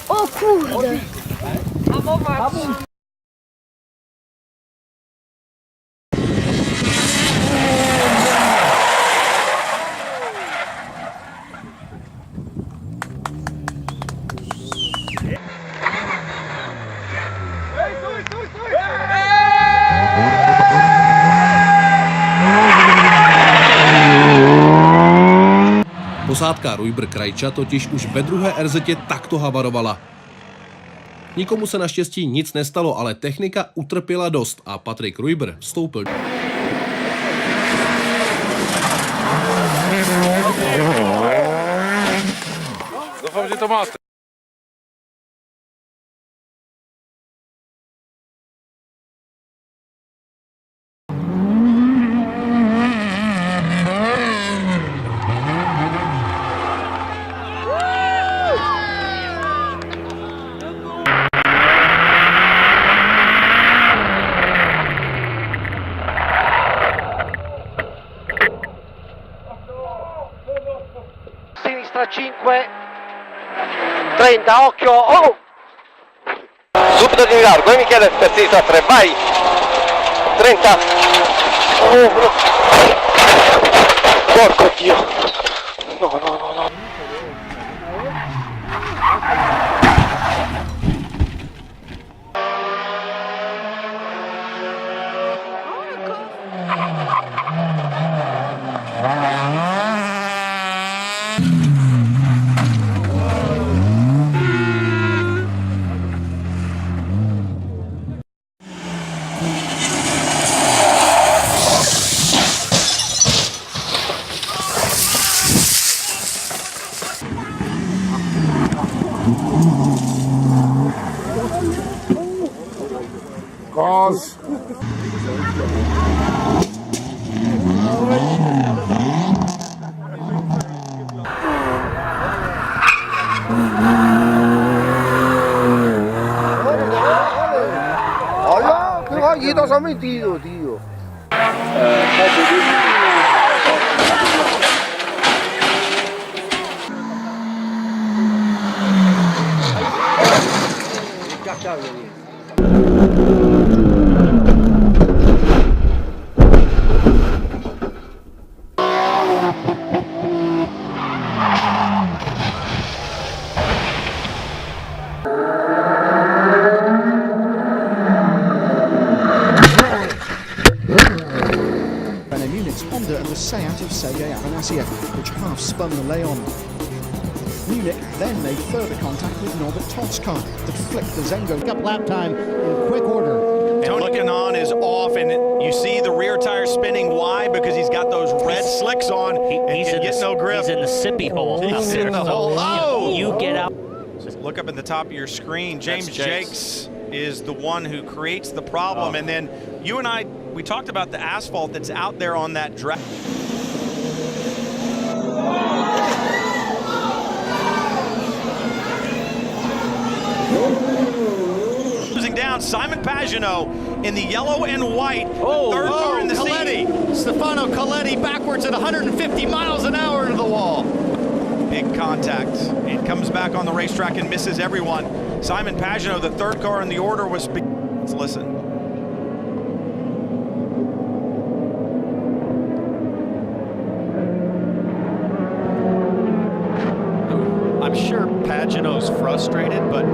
O kurde! Posádka Rujbr Krajča totiž už ve druhé RZ takto havarovala. Nikomu se naštěstí nic nestalo, ale technika utrpěla dost a Patrik Rujbr vstoupil. Doufám, že to máte. Sinistra 5, 30, occhio, oh! Subito di largo, Michele, per sinistra 3, vai! 30, oh, no. Porco Dio! No, no, no, no! Gaz! Hola, qué gallitos han metido, tío. Honda and the Seat of Sergei Afanasiev, which half-spun the Leon. Munich then made further contact with Norbert Toth's car that flicked the Zengo. Up lap time in quick order. And looking on is off, and you see the rear tire spinning. Why? Because he's got those red slicks on, and he's can get no grip. He's in the sippy hole. He's in the hole. Oh! You get out. Look up at the top of your screen. James Jakes is the one who creates the problem. And then you and I, we talked about the asphalt that's out there on that track. Losing down, Simon Pagenaud in the yellow and white. Third car in the Coletti. Stefano Coletti backwards at 150 miles an hour into the wall. Big contact. It comes back on the racetrack and misses everyone. Simon Pagenaud, the third car in the order, was... Let's listen. I'm sure Pagano's frustrated, but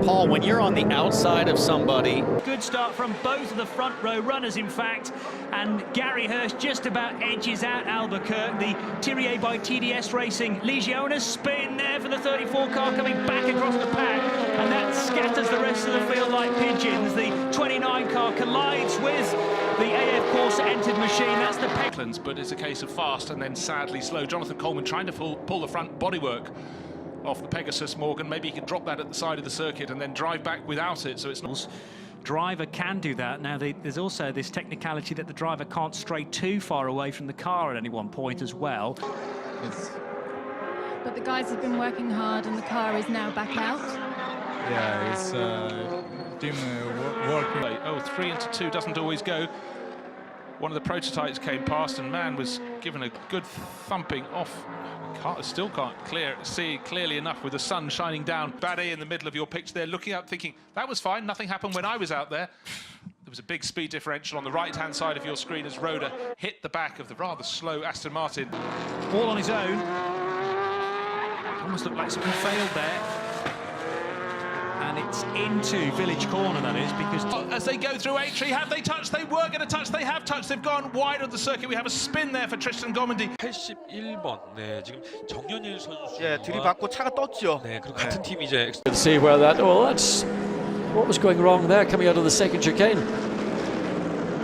Paul, when you're on the outside of somebody... Good start from both of the front row runners, in fact, and Gary Hurst just about edges out Albuquerque. The Thierry by TDS Racing. Legiones spin there for the 34 car coming back across the pack, and that scatters the rest of the field like pigeons. The 29 car collides with the AF Corsa entered machine. That's the Pecklands, but it's a case of fast and then sadly slow. Jonathan Coleman trying to pull the front bodywork off the Pegasus Morgan. Maybe he can drop that at the side of the circuit and then drive back without it, so it's not... driver can do that. Now, there's also this technicality that the driver can't stray too far away from the car at any one point as well. But the guys have been working hard and the car is now back out. Yeah, it's team working. Oh, 3 into 2 doesn't always go. One of the prototypes came past and man was given a good thumping off. Still can't see clearly enough with the sun shining down. Barry in the middle of your picture there, looking up, thinking, that was fine, nothing happened when I was out there. There was a big speed differential on the right-hand side of your screen as Roda hit the back of the rather slow Aston Martin. All on his own. Almost looked like something failed there. And it's into Village Corner, that is, because as they go through A-Tree, have they touched? They were going to touch, they have touched, they've gone wide of the circuit. We have a spin there for Tristan Gomendy. 81번. 네, 지금 정연일 선수. 예, 들이받고 차가 떴죠. 네, 그리고 같은 팀 이제. See where that. Oh, that's what was going wrong there, coming out of the second chicane.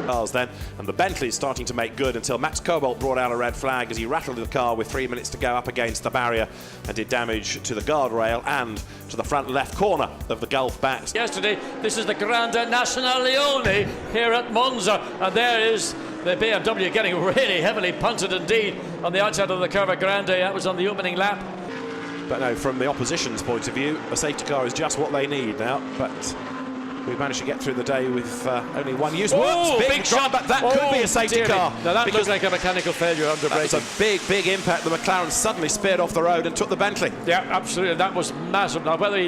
Cars then, and the Bentley is starting to make good until Max Cobalt brought out a red flag as he rattled the car with 3 minutes to go up against the barrier and did damage to the guardrail and to the front left corner of the Gulf backs. Yesterday, this is the Grande Nationale here at Monza, and there is the BMW getting really heavily punted indeed on the outside of the Curva Grande. That was on the opening lap. But no, from the opposition's point of view, a safety car is just what they need now, but we've managed to get through the day with only one use. Oh, big shot, but that could be a safety car. Now that looks like a mechanical failure under braking. That was a big impact. The McLaren suddenly speared off the road and took the Bentley. Yeah, absolutely. That was massive. Now, whether he...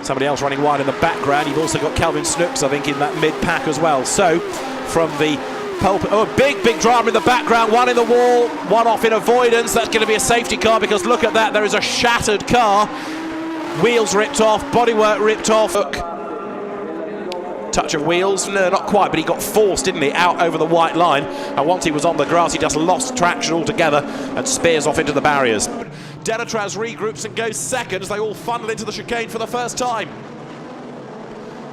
Somebody else running wide in the background. You've also got Kelvin Snooks, I think, in that mid-pack as well. So, from the pulpit, a big drama in the background. One in the wall, one off in avoidance. That's going to be a safety car because look at that. There is a shattered car. Wheels ripped off, bodywork ripped off. Look. Touch of wheels, no, not quite, but he got forced, didn't he, out over the white line, and once he was on the grass he just lost traction altogether and spears off into the barriers. Delatraz regroups and goes second as they all funnel into the chicane for the first time.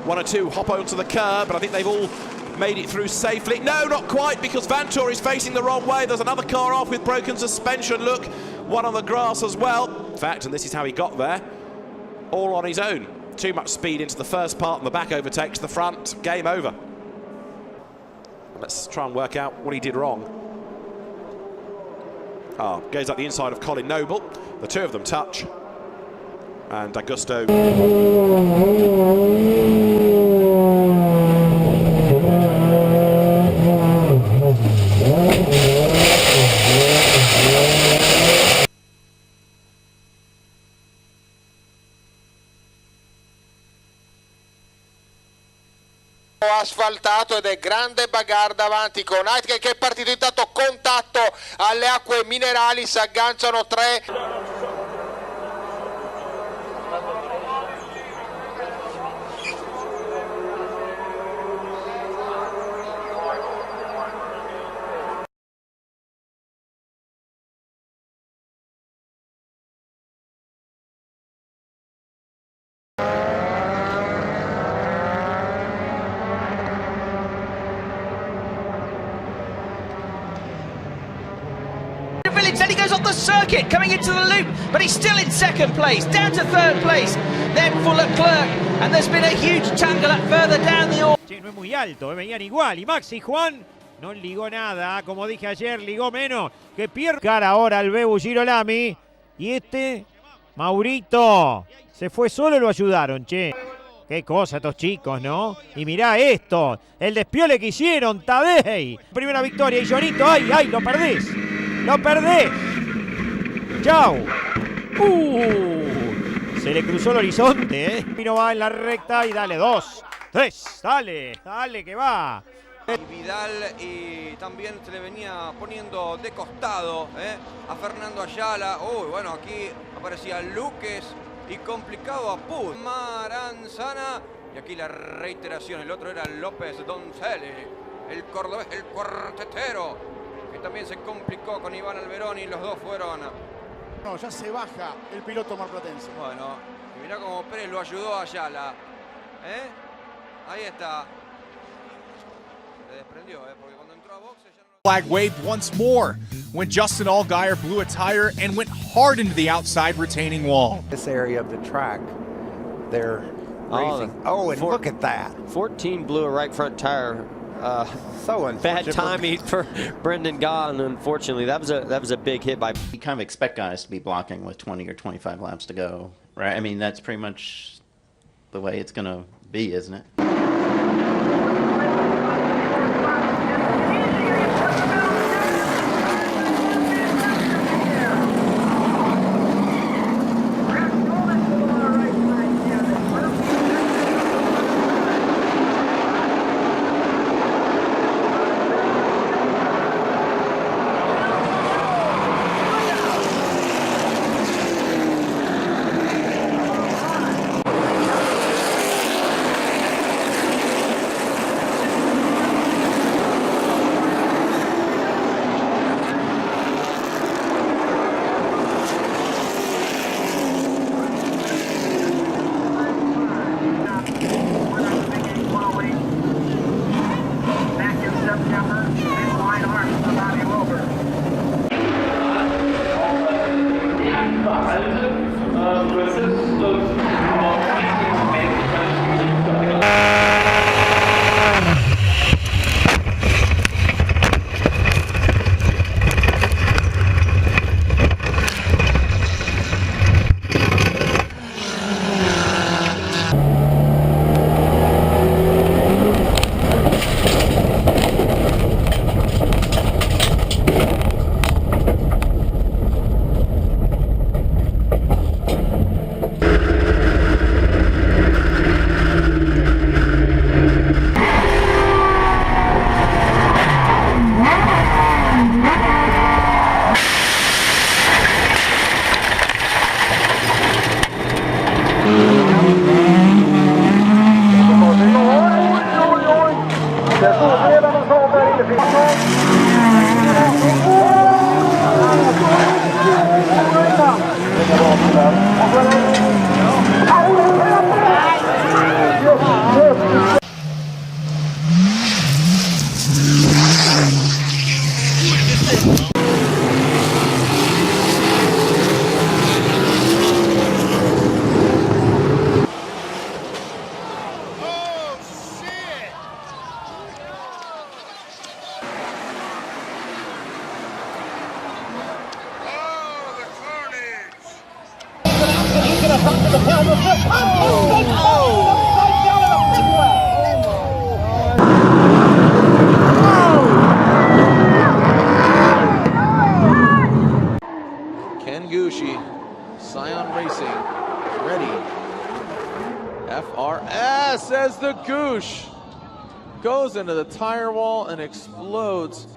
One or two hop onto the curb, but I think they've all made it through safely. No, not quite, because Vanthoor is facing the wrong way. There's another car off with broken suspension, look, one on the grass as well. In fact, and this is how he got there, all on his own. Too much speed into the first part and the back overtakes the front. Game over. Let's try and work out what he did wrong. Goes up the inside of Colin Noble. The two of them touch. And Augusto. Asfaltato ed è grande bagarre davanti con Aitken che è partito, intanto contatto alle acque minerali, si agganciano tre. Then he goes off the circuit, coming into the loop, but he's still in second place, down to third place, then for Leclerc, and there's been a huge tangle up further down the order. Che, no es muy alto, venían igual, y Max y Juan no ligó nada, como dije ayer, ligó menos, que pierde. Cara ahora al Bebu Girolami, y este, Maurito, se fue solo, lo ayudaron, che. Qué cosa estos chicos, ¿no? Y mirá esto, el despiole que hicieron, Tadej. Primera victoria, y Jonito, ¡ay, lo perdés! ¡Lo perdés! ¡Chao! Se le cruzó el horizonte, ¿eh? Pino va en la recta y dale, 2, 3, dale que va. Vidal y también se le venía poniendo de costado a Fernando Ayala. Bueno, aquí aparecía Luques y complicado a Puz. Maranzana y aquí la reiteración, el otro era López Doncelli, el cordobés, el cuartetero, que también se complicó con Iván Alberoni, los dos fueron. No, ya se baja el piloto marplatense. Bueno, y mirá cómo Pérez lo ayudó a Ayala. Ahí está. Se desprendió, porque cuando entró a boxe ya no... Flag waved once more when Justin Allgaier blew a tire and went hard into the outside retaining wall. This area of the track, they're racing. Oh, and look at that. 14 blew a right front tire. So bad timing for Brendan Gaughan, unfortunately. That was a big hit by. You kind of expect guys to be blocking with 20 or 25 laps to go, right? I mean, that's pretty much the way it's going to be, isn't it? Ken Gucci, Scion Racing, ready. FRS as the Goosh goes into the tire wall and explodes.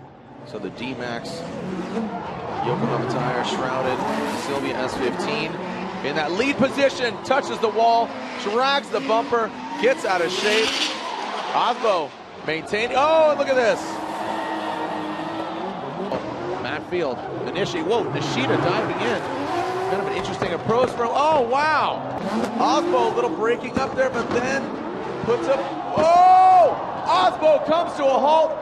So the D-Max, Yokohama tire shrouded, Sylvia S15 in that lead position, touches the wall, drags the bumper, gets out of shape. Osbo maintaining, oh, and look at this. Matt Field, initiate, whoa, Nishida diving in. Kind of an interesting approach from, oh, wow. Osbo, a little breaking up there, but then puts up, oh! Osbo comes to a halt.